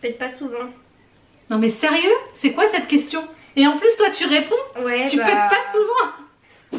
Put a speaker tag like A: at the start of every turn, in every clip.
A: pète pas souvent.
B: Non mais sérieux? C'est quoi cette question? Et en plus toi tu réponds?
A: Ouais,
B: tu pètes pas souvent?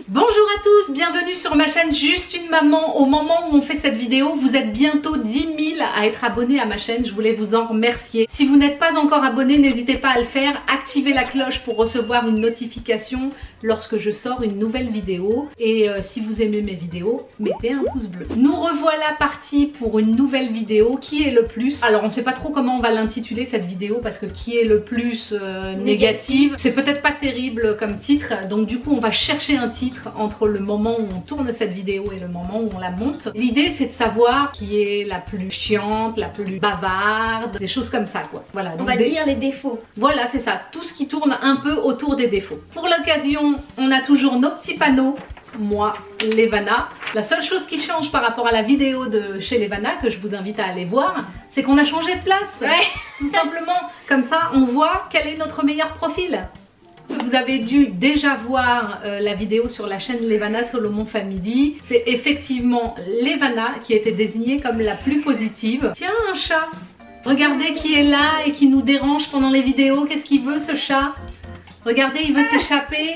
B: Bonjour à tous, bienvenue sur ma chaîne Juste une maman. Au moment où on fait cette vidéo, vous êtes bientôt 10 000 à être abonnés à ma chaîne. Je voulais vous en remercier. Si vous n'êtes pas encore abonné, n'hésitez pas à le faire. Activez la cloche pour recevoir une notification lorsque je sors une nouvelle vidéo. Et si vous aimez mes vidéos, mettez un pouce bleu. Nous revoilà partis pour une nouvelle vidéo. Qui est le plus? Alors on sait pas trop comment on va l'intituler cette vidéo parce que qui est le plus négative, c'est peut-être pas terrible comme titre. Donc du coup on va chercher un titre entre le moment où on tourne cette vidéo et le moment où on la monte. L'idée c'est de savoir qui est la plus chiante, la plus bavarde, des choses comme ça quoi. Voilà.
A: On va dire les défauts.
B: Voilà, c'est ça, tout ce qui tourne un peu autour des défauts. Pour l'occasion, on a toujours nos petits panneaux. Moi, Levana. La seule chose qui change par rapport à la vidéo de chez Levana, que je vous invite à aller voir, c'est qu'on a changé de place.
A: Ouais.
B: Tout simplement. Comme ça, on voit quel est notre meilleur profil. Vous avez dû déjà voir la vidéo sur la chaîne Levana Solomon Family. C'est effectivement Levana qui a été désignée comme la plus positive. Tiens, un chat. Regardez qui est là et qui nous dérange pendant les vidéos. Qu'est-ce qu'il veut ce chat? Regardez, il veut s'échapper.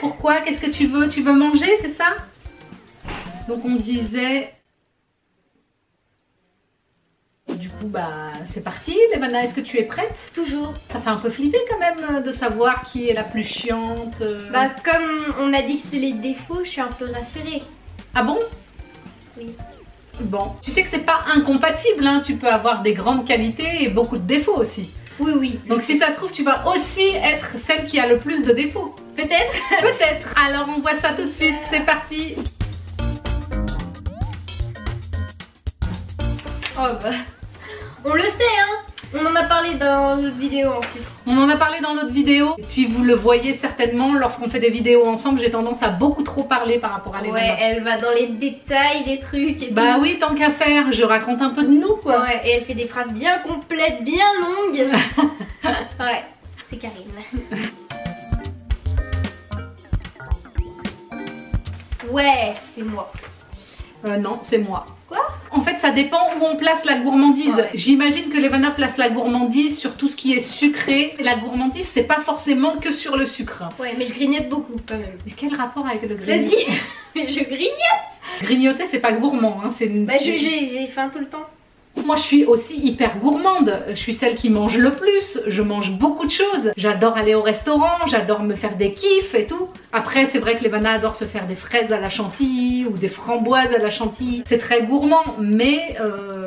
B: Pourquoi? Qu'est-ce que tu veux? Tu veux manger, c'est ça? Donc on disait... Du coup, bah, c'est parti. Levana, est-ce que tu es prête?
A: Toujours.
B: Ça fait un peu flipper quand même de savoir qui est la plus chiante.
A: Bah comme on a dit que c'est les défauts, je suis un peu rassurée.
B: Ah bon?
A: Oui.
B: Bon, tu sais que c'est pas incompatible, hein. Tu peux avoir des grandes qualités et beaucoup de défauts aussi.
A: Oui, oui.
B: Donc si ça se trouve, tu vas aussi être celle qui a le plus de défauts.
A: Peut-être.
B: Peut-être. Alors on voit ça tout de suite, c'est parti.
A: Oh bah... On le sait, hein. On en a parlé dans l'autre vidéo en plus.
B: On en a parlé dans l'autre vidéo. Et puis vous le voyez certainement, lorsqu'on fait des vidéos ensemble, j'ai tendance à beaucoup trop parler par rapport à Levana.
A: Ouais, elle va dans les détails des trucs et
B: bah
A: tout.
B: oui, tant qu'à faire, je raconte un peu de nous quoi.
A: Ouais, et elle fait des phrases bien complètes, bien longues. Ouais, c'est Karine. Ouais, c'est moi.
B: Non, c'est moi.
A: Quoi?
B: En fait, ça dépend où on place la gourmandise.
A: Ouais.
B: J'imagine que Levana place la gourmandise sur tout ce qui est sucré. Et la gourmandise, c'est pas forcément que sur le sucre.
A: Ouais, mais je grignote beaucoup quand même.
B: Mais quel rapport avec le grignoter?
A: Vas-y, mais je grignote.
B: Grignoter, c'est pas gourmand, hein. C'est une...
A: Bah j'ai faim tout le temps.
B: Moi, je suis aussi hyper gourmande. Je suis celle qui mange le plus. Je mange beaucoup de choses. J'adore aller au restaurant. J'adore me faire des kiffs et tout. Après, c'est vrai que Levana adore se faire des fraises à la chantilly ou des framboises à la chantilly. C'est très gourmand, mais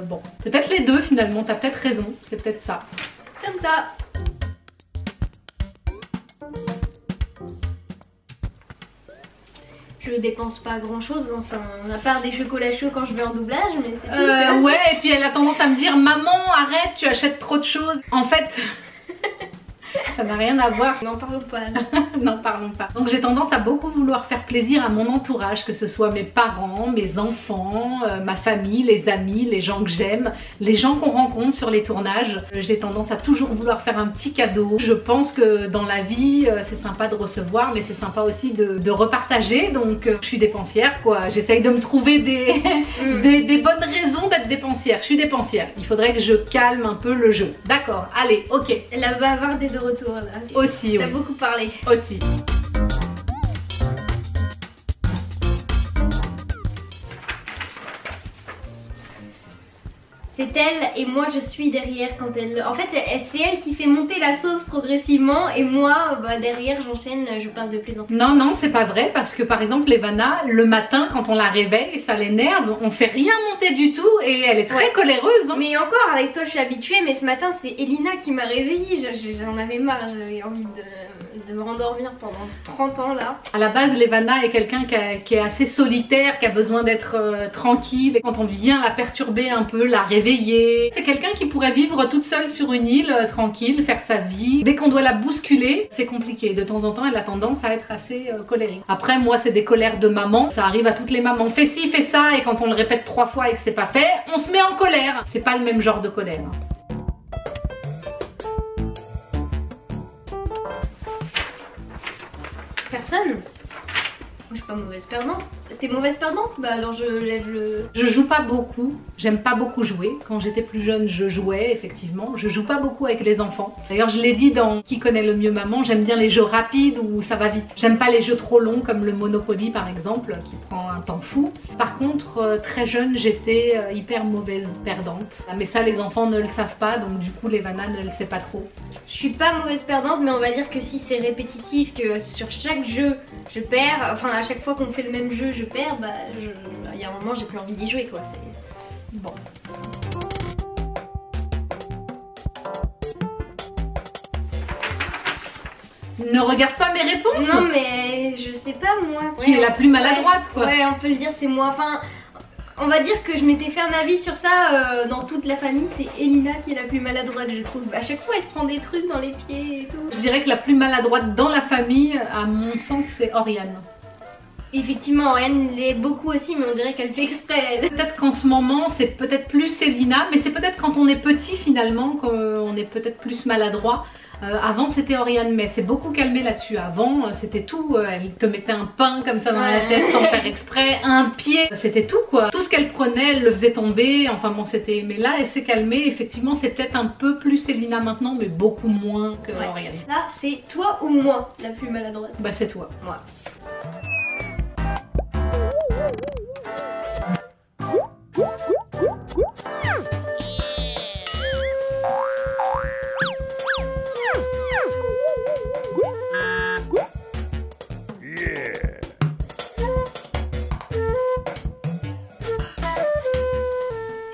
B: bon, peut-être les deux finalement. T'as peut-être raison. C'est peut-être ça.
A: Comme ça. Je dépense pas grand chose, enfin, à part des chocolats chauds quand je vais en doublage, mais c'est tout. Tu vois,
B: ouais, et puis elle a tendance à me dire maman, arrête, tu achètes trop de choses. En fait, ça n'a rien à voir.
A: N'en parlons pas. Là.
B: N'en parlons pas. Donc j'ai tendance à beaucoup vouloir faire plaisir à mon entourage, que ce soit mes parents, mes enfants, ma famille, les amis, les gens que j'aime, les gens qu'on rencontre sur les tournages. J'ai tendance à toujours vouloir faire un petit cadeau. Je pense que dans la vie, c'est sympa de recevoir, mais c'est sympa aussi de repartager. Donc je suis dépensière quoi. J'essaye de me trouver des bonnes raisons d'être dépensière. Je suis dépensière. Il faudrait que je calme un peu le jeu. D'accord, allez, ok.
A: La bavarde est de retour là.
B: Aussi,
A: T'as
B: oui.
A: beaucoup parlé.
B: Aussi.
A: C'est elle et moi je suis derrière quand elle... En fait c'est elle qui fait monter la sauce progressivement et moi bah, derrière j'enchaîne, je parle de plus en plus.
B: Non, non, c'est pas vrai parce que par exemple Levana, le matin quand on la réveille, ça l'énerve, on fait rien monter du tout et elle est très coléreuse. Hein.
A: Mais encore avec toi je suis habituée, mais ce matin c'est Elina qui m'a réveillée, j'en avais marre, j'avais envie de me rendormir pendant 30 ans là.
B: À la base Levana est quelqu'un qui est assez solitaire, qui a besoin d'être tranquille et quand on vient la perturber un peu, la réveiller, c'est quelqu'un qui pourrait vivre toute seule sur une île, tranquille, faire sa vie. Dès qu'on doit la bousculer, c'est compliqué. De temps en temps, elle a tendance à être assez colérique. Après, moi, c'est des colères de maman. Ça arrive à toutes les mamans. Fais ci, fais ça. Et quand on le répète 3 fois et que c'est pas fait, on se met en colère. C'est pas le même genre de colère.
A: Personne. Moi, je suis pas mauvaise perdante. T'es mauvaise perdante? Bah alors je lève le...
B: Je joue pas beaucoup, j'aime pas beaucoup jouer. Quand j'étais plus jeune, je jouais effectivement. Je joue pas beaucoup avec les enfants. D'ailleurs, je l'ai dit dans Qui connaît le mieux maman, j'aime bien les jeux rapides où ça va vite. J'aime pas les jeux trop longs comme le Monopoly par exemple, qui prend un temps fou. Par contre, très jeune, j'étais hyper mauvaise perdante. Mais ça, les enfants ne le savent pas, donc du coup, Levana ne le sait pas trop.
A: Je suis pas mauvaise perdante, mais on va dire que si c'est répétitif, que sur chaque jeu je perds, enfin à chaque fois qu'on fait le même jeu je perds, bah il y a un moment j'ai plus envie d'y jouer quoi.
B: Bon. Ne regarde pas mes réponses.
A: Non mais je sais pas moi.
B: Qui est la plus maladroite quoi.
A: Ouais, on peut le dire, c'est moi. Enfin, on va dire que je m'étais fait un avis sur ça dans toute la famille, c'est Elina qui est la plus maladroite je trouve. À chaque fois elle se prend des trucs dans les pieds et tout.
B: Je dirais que la plus maladroite dans la famille, à mon sens, c'est Oriane.
A: Effectivement, Oriane l'est beaucoup aussi, mais on dirait qu'elle fait exprès.
B: Peut-être qu'en ce moment, c'est peut-être plus Elina, mais c'est peut-être quand on est petit finalement qu'on est peut-être plus maladroit. Avant c'était Oriane, mais c'est beaucoup calmé là-dessus. Avant c'était tout, elle te mettait un pain comme ça dans la tête sans faire exprès, un pied, c'était tout quoi. Tout ce qu'elle prenait, elle le faisait tomber, enfin bon c'était... Mais là elle s'est calmée, effectivement c'est peut-être un peu plus Elina maintenant, mais beaucoup moins que Oriane.
A: Là c'est toi ou moi la plus maladroite?
B: Bah c'est toi.
A: Moi.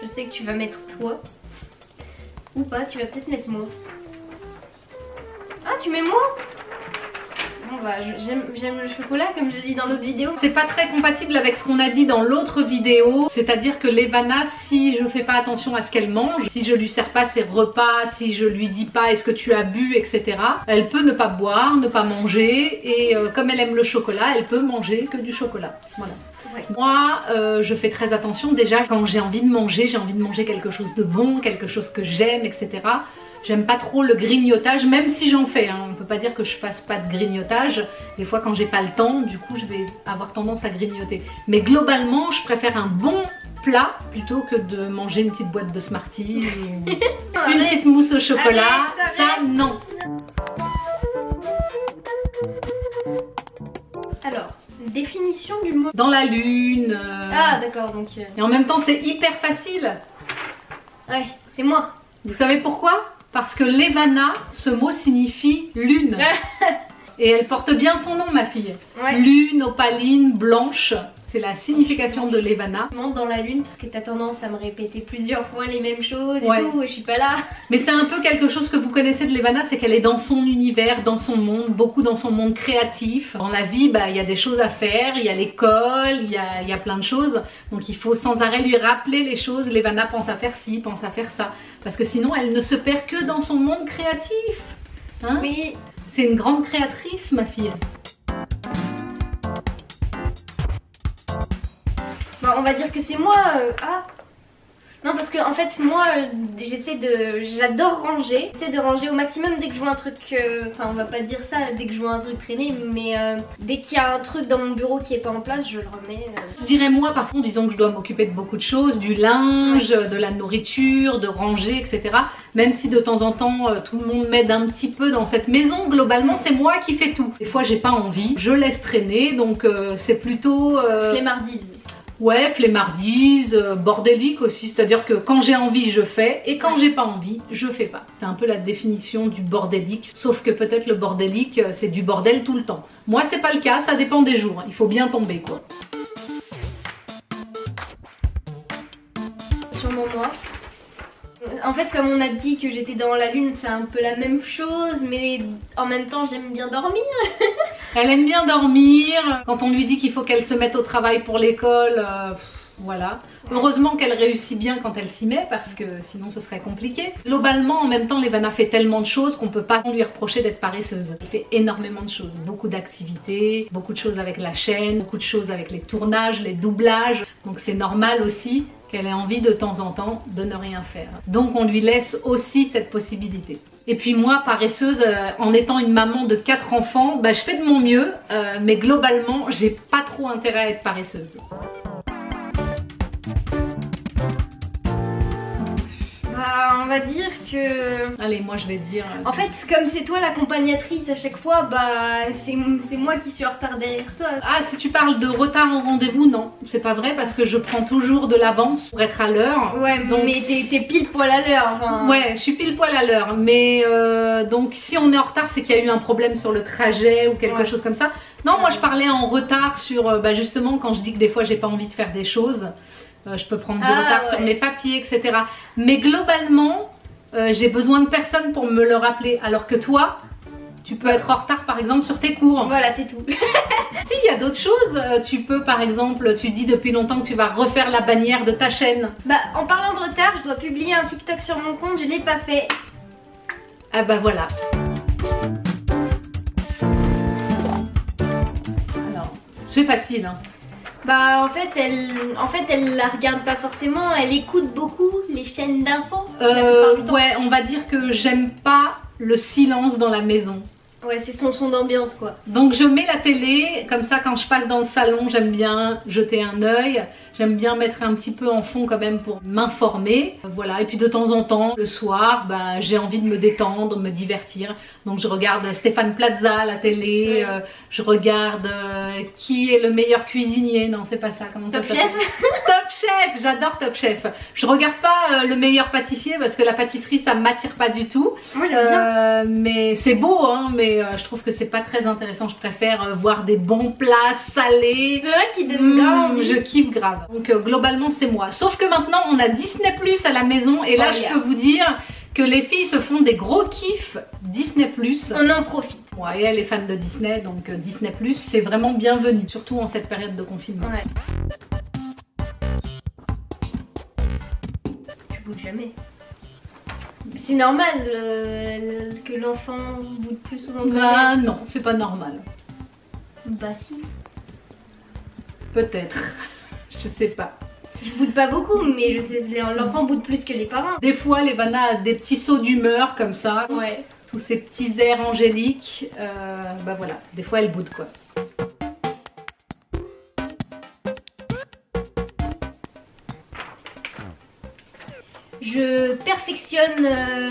A: Je sais que tu vas mettre toi. Ou pas, tu vas peut-être mettre moi. Ah, tu mets moi? Bon bah, j'aime le chocolat comme je dis dans l'autre vidéo.
B: C'est pas très compatible avec ce qu'on a dit dans l'autre vidéo. C'est-à-dire que Levana, si je fais pas attention à ce qu'elle mange, si je lui sers pas ses repas, si je lui dis pas est-ce que tu as bu, etc. Elle peut ne pas boire, ne pas manger. Et comme elle aime le chocolat, elle peut manger que du chocolat. Voilà.
A: Ouais.
B: Moi, je fais très attention. Déjà, quand j'ai envie de manger quelque chose de bon, quelque chose que j'aime, etc. J'aime pas trop le grignotage, même si j'en fais. Hein. On peut pas dire que je fasse pas de grignotage. Des fois, quand j'ai pas le temps, du coup, je vais avoir tendance à grignoter. Mais globalement, je préfère un bon plat plutôt que de manger une petite boîte de Smarties ou une petite mousse au chocolat.
A: Arrête.
B: Ça, non.
A: Alors, définition du mot.
B: Dans la lune.
A: Ah, d'accord, donc.
B: Et en même temps, c'est hyper facile.
A: Ouais, c'est moi.
B: Vous savez pourquoi? Parce que Levana, ce mot signifie lune. Et elle porte bien son nom, ma fille.
A: Ouais.
B: Lune, opaline, blanche. C'est la signification de Levana.
A: Je monte dans la lune parce que t'as tendance à me répéter plusieurs fois les mêmes choses et
B: Ouais.
A: tout, et je suis pas là.
B: Mais c'est un peu quelque chose que vous connaissez de Levana, c'est qu'elle est dans son univers, dans son monde, beaucoup dans son monde créatif. Dans la vie, bah, il y a des choses à faire, il y a l'école, il y a plein de choses. Donc il faut sans arrêt lui rappeler les choses. Levana pense à faire ci, pense à faire ça. Parce que sinon, elle ne se perd que dans son monde créatif. Hein?
A: Oui.
B: C'est une grande créatrice, ma fille.
A: Bon, on va dire que c'est moi. Ah. Non, parce que en fait, moi, j'adore ranger. J'essaie de ranger au maximum dès que je vois un truc. Enfin, on va pas dire ça dès que je vois un truc traîner, mais dès qu'il y a un truc dans mon bureau qui est pas en place, je le remets.
B: Je dirais moi parce que disons que je dois m'occuper de beaucoup de choses, du linge, de la nourriture, de ranger, etc. Même si de temps en temps tout le monde m'aide un petit peu dans cette maison, globalement c'est moi qui fais tout. Des fois j'ai pas envie, je laisse traîner, donc c'est plutôt...
A: Flemmardise.
B: Ouais, flemmardise, bordélique aussi, c'est-à-dire que quand j'ai envie je fais et quand j'ai pas envie je fais pas. C'est un peu la définition du bordélique, sauf que peut-être le bordélique c'est du bordel tout le temps. Moi c'est pas le cas, ça dépend des jours, il faut bien tomber quoi.
A: Sûrement moi. En fait, comme on a dit que j'étais dans la lune, c'est un peu la même chose, mais en même temps j'aime bien dormir.
B: Elle aime bien dormir. Quand on lui dit qu'il faut qu'elle se mette au travail pour l'école, voilà. Heureusement qu'elle réussit bien quand elle s'y met parce que sinon ce serait compliqué. Globalement, en même temps, Levana fait tellement de choses qu'on peut pas lui reprocher d'être paresseuse. Elle fait énormément de choses, beaucoup d'activités, beaucoup de choses avec la chaîne, beaucoup de choses avec les tournages, les doublages. Donc c'est normal aussi qu'elle ait envie de temps en temps de ne rien faire. Donc on lui laisse aussi cette possibilité. Et puis moi, paresseuse, en étant une maman de 4 enfants, bah, je fais de mon mieux, mais globalement, j'ai pas trop intérêt à être paresseuse.
A: On va dire que...
B: Allez, moi je vais dire...
A: En fait, comme c'est toi l'accompagnatrice à chaque fois, bah c'est moi qui suis en retard derrière toi.
B: Ah, si tu parles de retard au rendez-vous, non, c'est pas vrai parce que je prends toujours de l'avance pour être à l'heure.
A: Ouais, donc... mais t'es pile poil à l'heure. Enfin...
B: Ouais, je suis pile poil à l'heure, mais donc si on est en retard, c'est qu'il y a eu un problème sur le trajet ou quelque chose comme ça. Non, moi je parlais en retard sur, bah, justement quand je dis que des fois j'ai pas envie de faire des choses. Je peux prendre du retard sur mes papiers, etc. Mais globalement, j'ai besoin de personne pour me le rappeler. Alors que toi, tu peux être en retard par exemple sur tes cours.
A: Voilà, c'est tout.
B: Si, il y a d'autres choses. Tu peux par exemple, tu dis depuis longtemps que tu vas refaire la bannière de ta chaîne.
A: Bah, en parlant de retard, je dois publier un TikTok sur mon compte, je l'ai pas fait.
B: Ah bah voilà. Alors, c'est facile, hein.
A: Bah en fait elle la regarde pas forcément, elle écoute beaucoup les chaînes d'infos.
B: Ouais, on va dire que j'aime pas le silence dans la maison.
A: Ouais, c'est son son d'ambiance quoi.
B: Donc je mets la télé, comme ça quand je passe dans le salon, j'aime bien jeter un œil. J'aime bien mettre un petit peu en fond quand même pour m'informer. Voilà, et puis de temps en temps, le soir, bah, j'ai envie de me détendre, me divertir. Donc je regarde Stéphane Plaza à la télé, je regarde qui est le meilleur cuisinier. Non, c'est pas ça, comment ça s'appelle?
A: Top Chef.
B: Top Chef, j'adore Top Chef. Je regarde pas le meilleur pâtissier parce que la pâtisserie ça m'attire pas du tout.
A: Moi j'aime bien.
B: Mais c'est beau, hein, mais je trouve que c'est pas très intéressant. Je préfère voir des bons plats salés.
A: C'est vrai qu'ils donnent grave envie.
B: Je kiffe grave. Donc globalement c'est moi. Sauf que maintenant on a Disney Plus à la maison et là je peux vous dire que les filles se font des gros kiffs Disney Plus.
A: On en profite.
B: Ouais, et elle est fan de Disney, donc Disney Plus c'est vraiment bienvenu, surtout en cette période de confinement.
A: Ouais. Tu boudes jamais. C'est normal que l'enfant boude plus souvent que
B: Bah non, c'est pas normal.
A: Bah si.
B: Peut-être. Je sais pas.
A: Je boude pas beaucoup, mais je sais l'enfant boude plus que les parents.
B: Des fois, Levana a des petits sauts d'humeur comme ça.
A: Ouais.
B: Tous ces petits airs angéliques. Bah voilà, des fois elle boude quoi.
A: Je perfectionne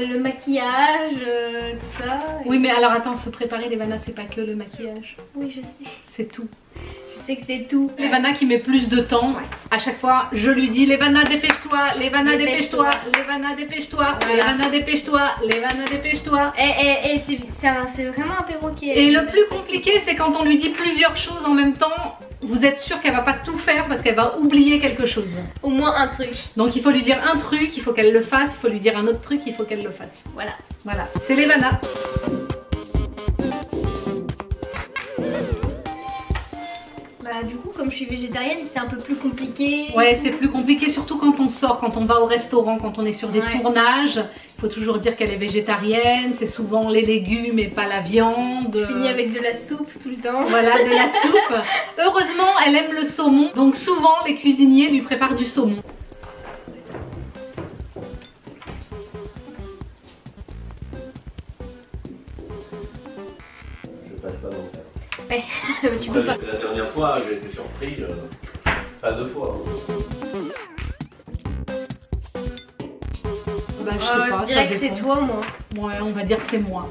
A: le maquillage, tout ça.
B: Oui, mais alors attends, se préparer Levana, c'est pas que le maquillage.
A: Oui, je sais.
B: C'est tout.
A: Je sais que c'est tout.
B: Levana qui met plus de temps. Ouais. À chaque fois, je lui dis Levana, dépêche-toi, Levana, dépêche-toi, Levana, dépêche-toi, Levana, dépêche-toi, Levana, dépêche-toi.
A: Et c'est vraiment un perroquet.
B: Et le plus compliqué, c'est quand on lui dit plusieurs choses en même temps. Vous êtes sûr qu'elle va pas tout faire parce qu'elle va oublier quelque chose.
A: Au moins un truc.
B: Donc il faut lui dire un truc, il faut qu'elle le fasse, il faut lui dire un autre truc, il faut qu'elle le fasse.
A: Voilà.
B: Voilà, c'est Levana.
A: Bah du coup comme je suis végétarienne c'est un peu plus compliqué.
B: Ouais, c'est plus compliqué surtout quand on sort, quand on va au restaurant, quand on est sur des tournages. Il faut toujours dire qu'elle est végétarienne, c'est souvent les légumes et pas la viande.
A: Je finis avec de la soupe tout le temps.
B: Voilà, de la soupe. Heureusement elle aime le saumon, donc souvent les cuisiniers lui préparent du saumon.
C: Je passe pas dans le cas.
A: Tu peux pas.
C: La dernière fois, j'ai été surpris, pas 2 fois.
B: Bah, je sais pas,
A: je dirais que c'est toi, moi.
B: Ouais, on va dire que c'est moi.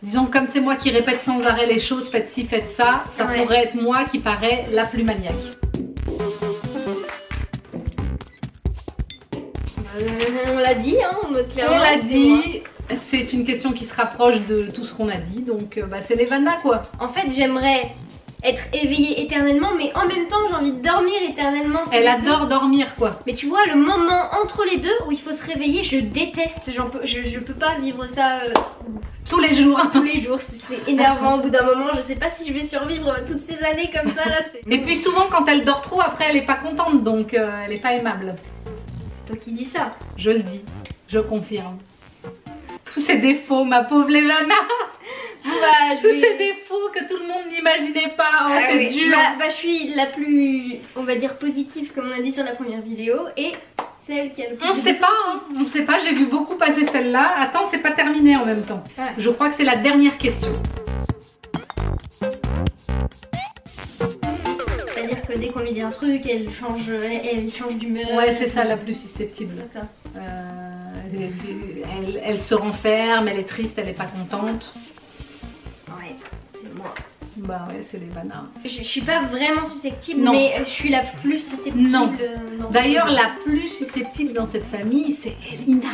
B: Disons que comme c'est moi qui répète sans arrêt les choses, faites ci, faites ça, ça pourrait être moi qui paraît la plus maniaque.
A: On l'a dit, hein, clairement.
B: On l'a dit. C'est une question qui se rapproche de tout ce qu'on a dit, donc bah, c'est Levana quoi.
A: En fait, j'aimerais être éveillée éternellement, mais en même temps, j'ai envie de dormir éternellement.
B: Elle adore dormir quoi.
A: Mais tu vois, le moment entre les deux où il faut se réveiller, je déteste. Je peux pas vivre ça
B: tous les jours.
A: Tous les jours, c'est énervant. Au bout d'un moment, je sais pas si je vais survivre toutes ces années comme ça là.
B: Et puis souvent, quand elle dort trop, après, elle est pas contente, donc elle est pas aimable.
A: Toi qui dis ça.
B: Je le dis, je confirme. Tous ces défauts, ma pauvre Levana.
A: Bah,
B: tous ces défauts que tout le monde n'imaginait pas. Oh, c'est
A: oui.
B: dur.
A: Bah, je suis la plus, on va dire, positive, comme on a dit sur la première vidéo, et celle qui a le plus
B: On
A: de
B: sait pas, hein. On sait pas, j'ai vu beaucoup passer celle-là. Attends, c'est pas terminé en même temps.
A: Ouais.
B: Je crois que c'est la dernière question.
A: C'est-à-dire que dès qu'on lui dit un truc, elle change d'humeur.
B: Ouais, c'est ça la plus susceptible.
A: D'accord.
B: Elle se renferme, elle est triste, elle est pas contente.
A: Ouais, c'est moi.
B: Bah ouais, c'est les Levana.
A: Je suis pas vraiment susceptible,
B: Non.
A: mais je suis la plus susceptible.
B: Non.
A: Dans
B: D'ailleurs, la plus susceptible dans cette famille, c'est Elina.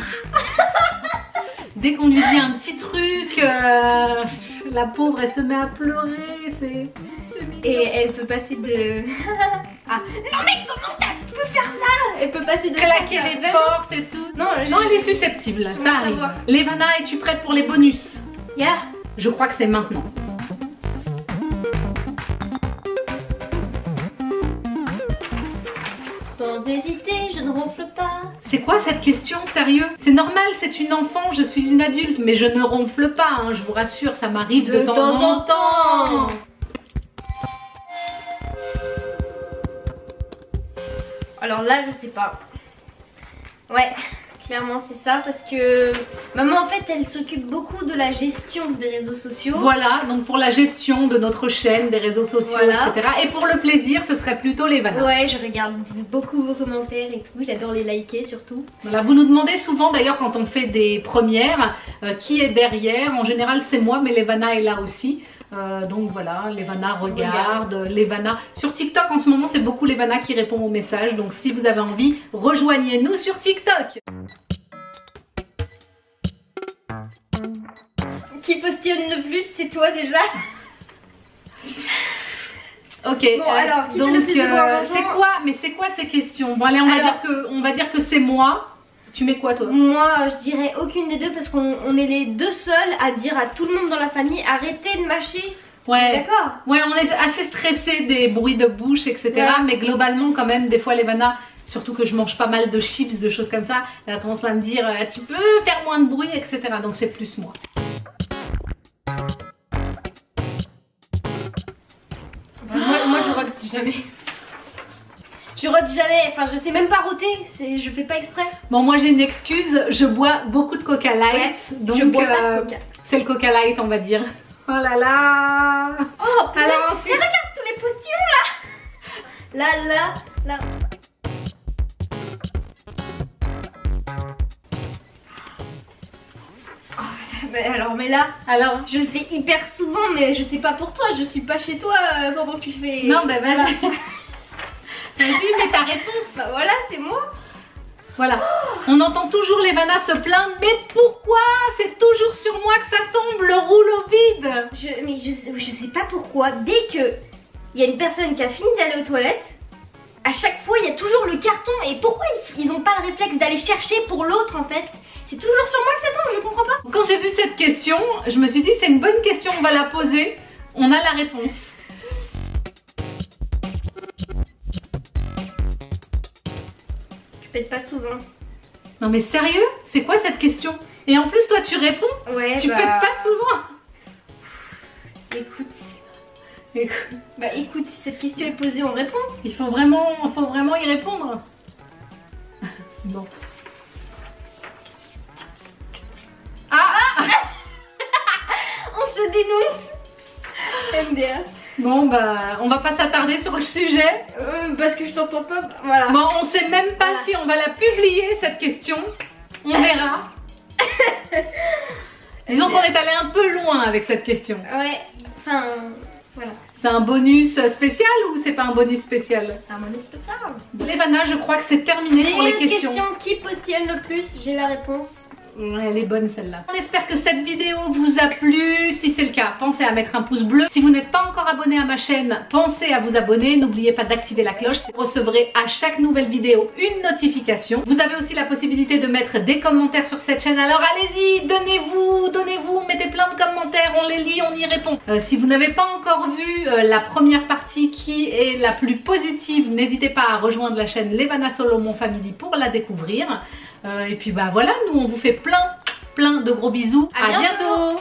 B: Dès qu'on lui dit un petit truc, la pauvre, elle se met à pleurer.
A: Et elle peut passer de... ah, non mais comment tu peux faire ça? Elle peut passer de...
B: Claquer
A: ça,
B: les
A: vraiment.
B: portes et tout.
A: Non,
B: Non, elle est susceptible,
A: Je
B: ça
A: veux
B: arrive.
A: savoir.
B: Levana, es-tu prête pour les bonus?
A: Yeah.
B: Je crois que c'est maintenant.
A: Sans hésiter, je ne ronfle pas.
B: C'est quoi cette question, sérieux? C'est normal, c'est une enfant, je suis une adulte, mais je ne ronfle pas, hein, je vous rassure, ça m'arrive de temps en temps.
A: Alors là, je sais pas. Ouais, clairement c'est ça parce que maman en fait elle s'occupe beaucoup de la gestion des réseaux sociaux.
B: Voilà, donc pour la gestion de notre chaîne, des réseaux sociaux,
A: Voilà.
B: etc. Et pour le plaisir, ce serait plutôt Levana.
A: Ouais, je regarde beaucoup vos commentaires et tout, j'adore les liker surtout.
B: Voilà, vous nous demandez souvent d'ailleurs quand on fait des premières, qui est derrière. En général c'est moi, mais Levana est là aussi. Donc voilà, Levana regarde, Levana. Sur TikTok en ce moment c'est beaucoup Levana qui répond aux messages. Donc si vous avez envie, rejoignez-nous sur TikTok.
A: Qui postillonne le plus, c'est toi déjà.
B: Ok,
A: Bon, alors, qui fait le
B: donc
A: plus de bons enfants?
B: c'est quoi ces questions? Bon allez, on va dire que c'est moi. Tu mets quoi toi?
A: Moi je dirais aucune des deux parce qu'on est les deux seuls à dire à tout le monde dans la famille arrêtez de mâcher.
B: Ouais.
A: D'accord.
B: Ouais, on est assez stressé des bruits de bouche, etc.
A: Ouais.
B: Mais globalement, quand même, des fois, Levana, surtout que je mange pas mal de chips, de choses comme ça, elle a tendance à me dire tu peux faire moins de bruit, etc. Donc c'est plus moi.
A: Moi je rote jamais. Je rote jamais, enfin je sais même pas roter, je fais pas exprès.
B: Bon, moi j'ai une excuse, je bois beaucoup de Coca Light.
A: Ouais,
B: donc
A: je bois pas de Coca.
B: c'est le Coca Light, on va dire. Oh là là.
A: Oh,
B: Alors ensuite,
A: mais regarde tous les postillons là. Là. Oh, alors mais là,
B: alors,
A: je le fais hyper souvent, mais je sais pas pour toi, je suis pas chez toi pendant que tu fais.
B: non, bah vas-y.
A: Voilà.
B: Vas-y, mets ta réponse.
A: Bah voilà, c'est moi.
B: Voilà, on entend toujours Levana se plaindre, mais pourquoi? C'est toujours sur moi que ça tombe, le rouleau vide.
A: Mais je sais pas pourquoi, dès que il y a une personne qui a fini d'aller aux toilettes, à chaque fois il y a toujours le carton, et pourquoi ils ont pas le réflexe d'aller chercher pour l'autre en fait? C'est toujours sur moi que ça tombe, je comprends pas.
B: Quand j'ai vu cette question, je me suis dit c'est une bonne question, on va la poser, on a la réponse.
A: Je pète pas souvent.
B: Non mais sérieux? C'est quoi cette question? Et en plus toi tu réponds?
A: Ouais,
B: Tu pètes pas souvent?
A: Écoute.
B: Écoute,
A: Bah écoute, si cette question est posée, on répond.
B: il faut vraiment y répondre. Bon.
A: On se dénonce. MDA.
B: Bon bah on va pas s'attarder sur le sujet.
A: Parce que je t'entends pas, voilà.
B: Bon, on sait même pas si on va la publier cette question. On verra. Disons qu'on est allé un peu loin avec cette question.
A: Ouais, enfin, voilà.
B: C'est un bonus spécial ou c'est pas un bonus spécial?
A: C'est un bonus spécial.
B: Levana, je crois que c'est terminé
A: J'ai
B: pour les
A: une
B: questions.
A: question, qui postillonne le plus? J'ai la réponse.
B: Ouais, elle est bonne celle-là. On espère que cette vidéo vous a plu. Si c'est le cas, pensez à mettre un pouce bleu. Si vous n'êtes pas encore abonné à ma chaîne, pensez à vous abonner. N'oubliez pas d'activer la cloche. Vous recevrez à chaque nouvelle vidéo une notification. Vous avez aussi la possibilité de mettre des commentaires sur cette chaîne. Alors allez-y, donnez-vous, mettez plein de commentaires. On les lit, on y répond. Si vous n'avez pas encore vu la première partie qui est la plus positive, n'hésitez pas à rejoindre la chaîne Levana Solomon Family pour la découvrir. Et puis bah voilà, nous on vous fait plein de gros bisous.
A: À
B: bientôt.